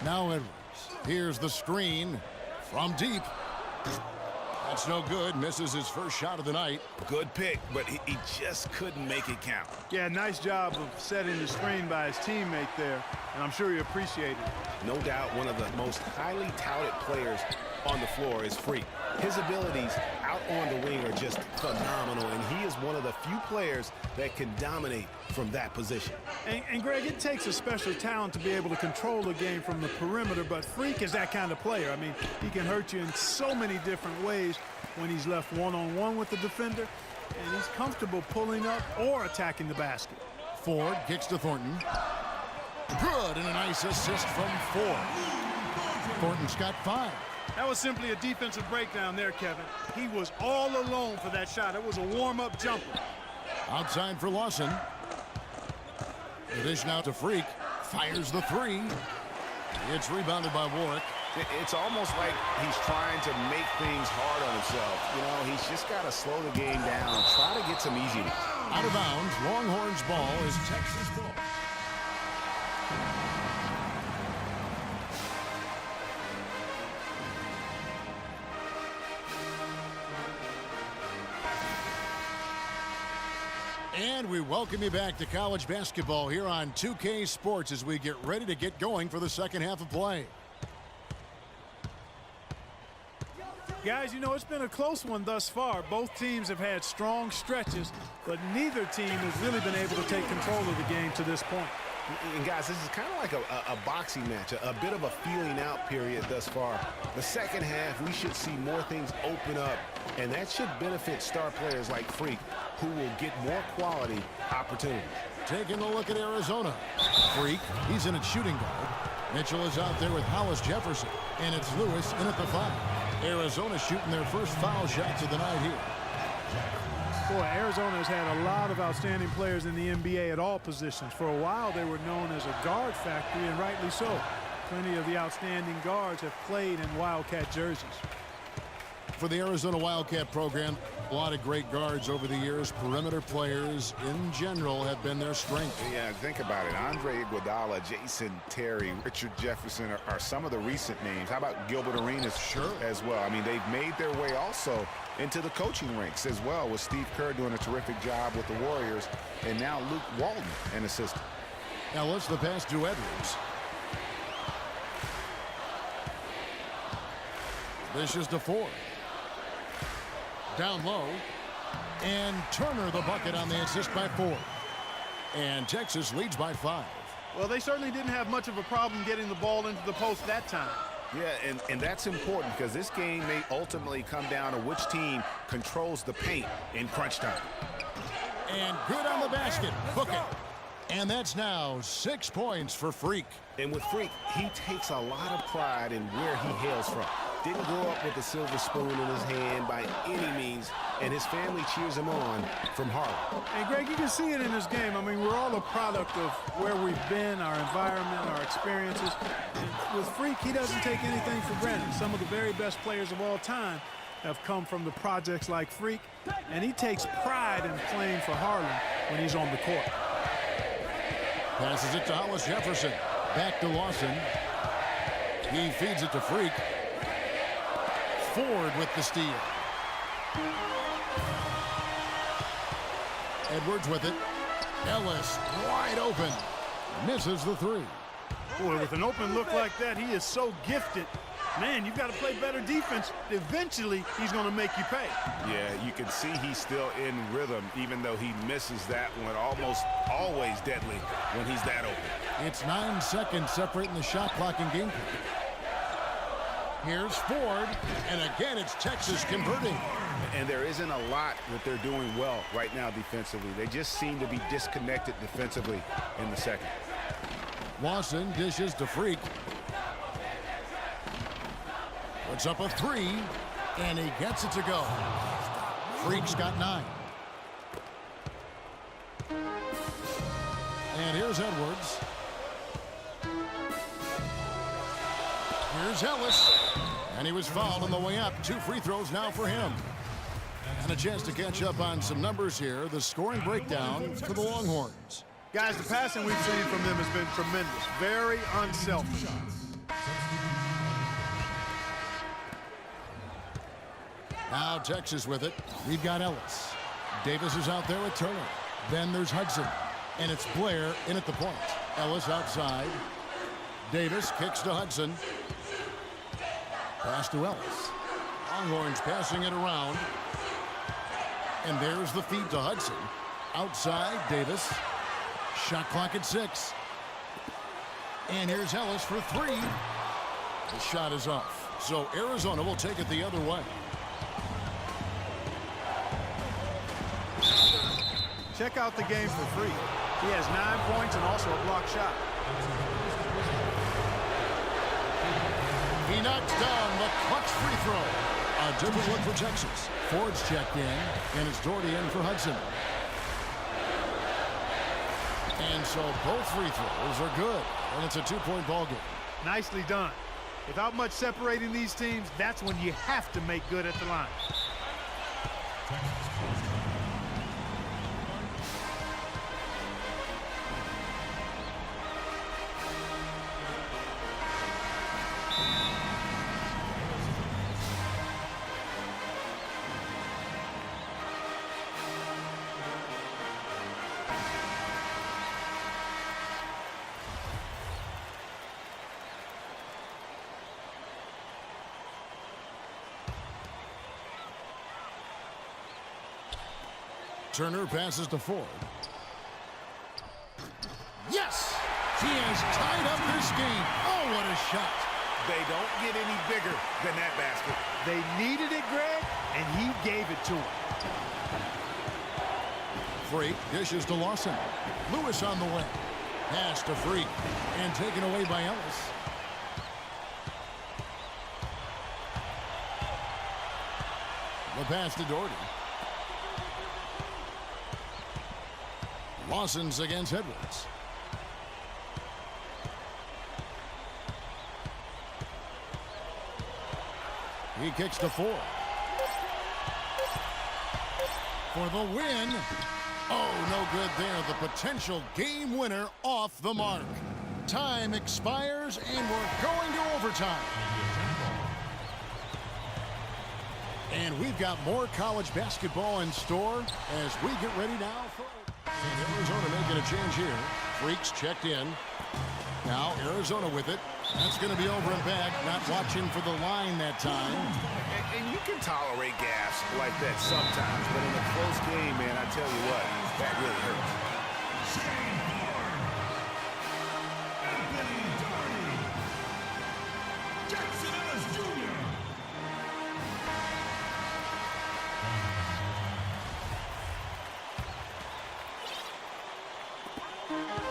Now Edwards. Here's the screen from deep. That's no good. Misses his first shot of the night. Good pick, but he just couldn't make it count. Yeah, nice job of setting the screen by his teammate there, and I'm sure he appreciated it. No doubt one of the most highly touted players on the floor is Freak. His abilities out on the wing are just phenomenal, and he is one of the few players that can dominate from that position. And Greg, it takes a special talent to be able to control the game from the perimeter, but Freak is that kind of player. I mean, he can hurt you in so many different ways when he's left one-on-one with the defender, and he's comfortable pulling up or attacking the basket. Ford kicks to Thornton. Good, and a nice assist from Ford. Thornton's got 5. That was simply a defensive breakdown there, Kevin. He was all alone for that shot. It was a warm-up jumper. Outside for Lawson. The dish now to Freak. Fires the 3. It's rebounded by Warwick. It's almost like he's trying to make things hard on himself. You know, he's just got to slow the game down, try to get some easiness. Out of bounds, Longhorns ball is Texas ball. And we welcome you back to college basketball here on 2K Sports as we get ready to get going for the second half of play. Guys, you know, it's been a close one thus far. Both teams have had strong stretches, but neither team has really been able to take control of the game to this point. And guys, this is kind of like a boxing match, a bit of a feeling out period thus far. The second half, we should see more things open up, and that should benefit star players like Freak, who will get more quality opportunities. Taking a look at Arizona. Freak, he's in at shooting guard. Mitchell is out there with Hollis Jefferson, and it's Lewis in at the 5. Arizona shooting their first foul shots of the night here. Boy, Arizona has had a lot of outstanding players in the NBA at all positions. For a while, they were known as a guard factory, and rightly so. Plenty of the outstanding guards have played in Wildcat jerseys. For the Arizona Wildcat program, a lot of great guards over the years. Perimeter players in general have been their strength. Yeah, think about it. Andre Iguodala, Jason Terry, Richard Jefferson are some of the recent names. How about Gilbert Arenas as well? I mean, they've made their way also into the coaching ranks as well, with Steve Kerr doing a terrific job with the Warriors, and now Luke Walton, an assistant. Now let's the pass to Edwards. This is to Ford. Down low. And Turner the bucket on the assist by Ford. And Texas leads by 5. Well, they certainly didn't have much of a problem getting the ball into the post that time. Yeah, and that's important because this game may ultimately come down to which team controls the paint in crunch time. And good on the basket. Book it. And that's now 6 points for Freak. And with Freak, he takes a lot of pride in where he hails from. Didn't grow up with a silver spoon in his hand by any means, and his family cheers him on from Harlem. And Greg, you can see it in this game. I mean, we're all a product of where we've been, our environment, our experiences. And with Freak, he doesn't take anything for granted. Some of the very best players of all time have come from the projects like Freak, and he takes pride in playing for Harlem when he's on the court. Passes it to Hollis Jefferson. Back to Lawson. He feeds it to Freak. Ford with the steal. Edwards with it. Ellis wide open. Misses the 3. Boy, with an open look like that, he is so gifted. Man, you've got to play better defense. Eventually, he's going to make you pay. Yeah, you can see he's still in rhythm, even though he misses that one. Almost always deadly when he's that open. It's 9 seconds separating the shot clock and game clock. Here's Ford, and again it's Texas converting. And there isn't a lot that they're doing well right now defensively. They just seem to be disconnected defensively in the second. Lawson dishes to Freak. Puts up a 3, and he gets it to go. Freak's got 9. And here's Edwards. Here's Ellis. And he was fouled on the way up. 2 free throws now for him. And a chance to catch up on some numbers here. The scoring breakdown for the Longhorns. Guys, the passing we've seen from them has been tremendous. Very unselfish. Now Texas with it. We've got Ellis. Davis is out there with Turner. Then there's Hudson. And it's Blair in at the point. Ellis outside. Davis kicks to Hudson. Pass to Ellis. Longhorns passing it around. And there's the feed to Hudson. Outside, Davis. Shot clock at 6. And here's Ellis for 3. The shot is off. So Arizona will take it the other way. Check out the game for free. He has 9 points and also a block shot. He knocks down the clutch free throw. A different look for Texas. Ford's checked in, and it's Doherty in for Hudson. And so both free throws are good, and it's a 2-point ball game. Nicely done. Without much separating these teams, that's when you have to make good at the line. Turner passes to Ford. Yes! He has tied up this game. Oh, what a shot. They don't get any bigger than that basket. They needed it, Greg, and he gave it to him. Freak dishes to Lawson. Lewis on the way. Pass to Freak. And taken away by Ellis. The pass to Doherty. Lawson's against Edwards. He kicks to Ford. For the win. Oh, no good there. The potential game winner off the mark. Time expires, and we're going to overtime. And we've got more college basketball in store as we get ready now for... And Arizona making a change here. Freaks checked in. Now Arizona with it. That's going to be over and back. Not watching for the line that time. And you can tolerate gas like that sometimes, but in a close game, man, I tell you what, that really hurts.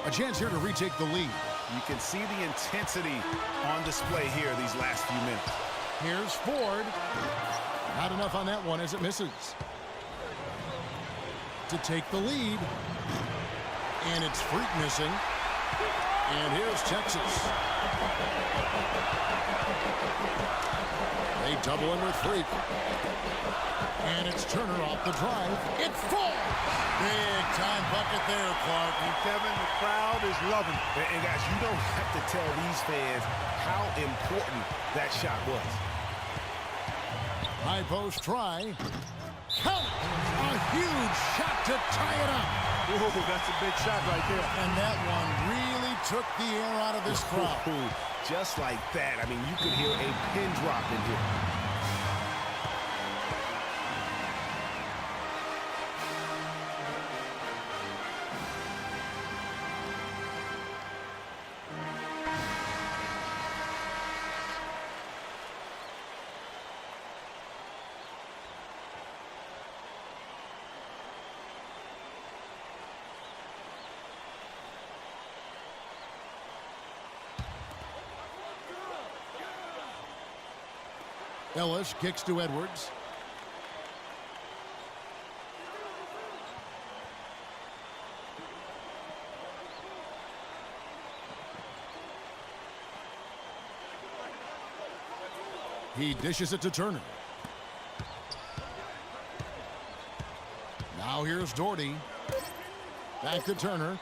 A chance here to retake the lead. You can see the intensity on display here these last few minutes. Here's Ford. Not enough on that one as it misses. To take the lead. And it's Freak missing. And here's Texas. They double in with Freak. And it's Turner off the drive. It falls. Big time bucket there, Clark. And Kevin, the crowd is loving it. And guys, you don't have to tell these fans how important that shot was. High post try. Count! A huge shot to tie it up. Ooh, that's a big shot right there. And that one really took the air out of this crowd. Just like that. I mean, you could hear a pin drop in here. Ellis kicks to Edwards. He dishes it to Turner. Now here's Doherty. Back to Turner.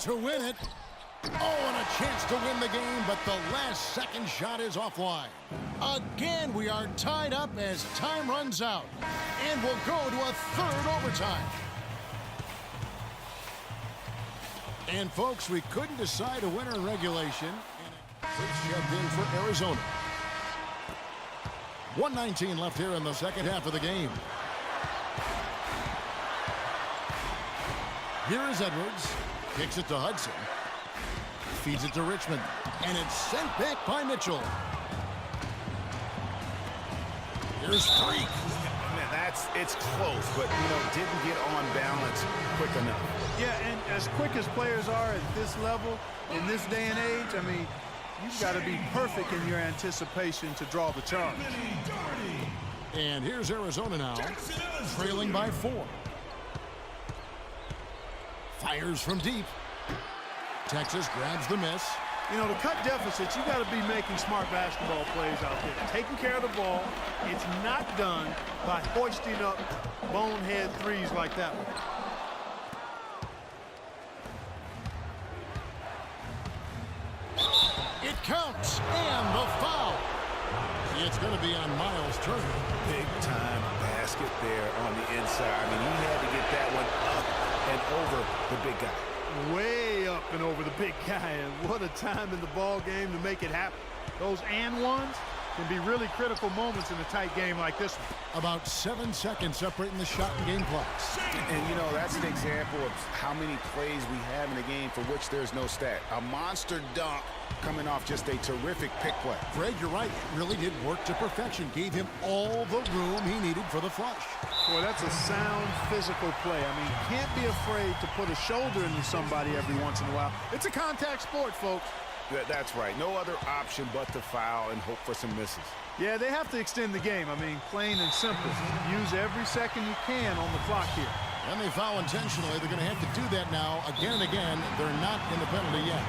To win it. Oh, and a chance to win the game, but the last second shot is offline. Again, we are tied up as time runs out. And we'll go to a third overtime. And folks, we couldn't decide a winner in regulation. First checked in for Arizona. 1:19 left here in the second half of the game. Here is Edwards. Kicks it to Hudson. Feeds it to Richmond. And it's sent back by Mitchell. Here's Freak. Man, it's close, but, didn't get on balance quick enough. Yeah, and as quick as players are at this level, in this day and age, I mean, you've got to be perfect in your anticipation to draw the charge. And here's Arizona now, trailing by 4. Fires from deep. Texas grabs the miss. To cut deficits, you got to be making smart basketball plays out there. Taking care of the ball. It's not done by hoisting up bonehead threes like that one. It counts, and the foul. It's going to be on Miles Turner. Big-time basket there on the inside. I mean, he had to get that one up and over the big guy. Way up and over the big guy, and what a time in the ball game to make it happen. Those and ones can be really critical moments in a tight game like this one. About 7 seconds separating the shot and game clocks. And, that's an example of how many plays we have in a game for which there's no stat. A monster dunk coming off just a terrific pick play. Greg, you're right. It really did work to perfection. Gave him all the room he needed for the flush. Boy, that's a sound physical play. I mean, you can't be afraid to put a shoulder into somebody every once in a while. It's a contact sport, folks. That's right. No other option but to foul and hope for some misses. Yeah, they have to extend the game. I mean, plain and simple. Use every second you can on the clock here. And they foul intentionally. They're going to have to do that now again and again. They're not in the penalty yet.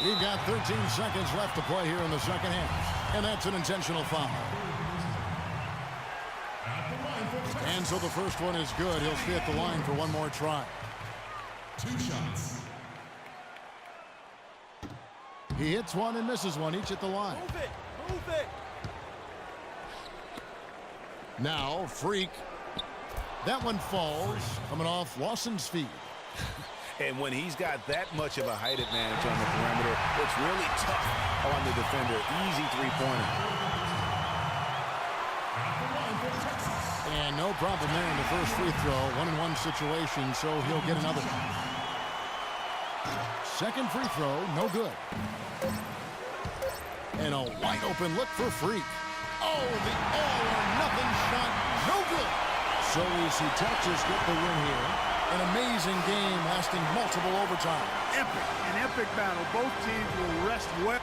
We've got 13 seconds left to play here in the second half. And that's an intentional foul. And so the first one is good. He'll stay at the line for one more try. 2 shots. He hits one and misses one, each at the line. Move it. Now, Freak. That one falls, coming off Lawson's feet. And when he's got that much of a height advantage on the perimeter, it's really tough on the defender. Easy three-pointer. And no problem there in the first free throw. 1-on-1 situation, so he'll get another. Second free throw, no good. And a wide open look for Freak. Oh, the all-or-nothing shot, no good. So we see Texas get the win here. An amazing game lasting multiple overtime. Epic, an epic battle. Both teams will rest well.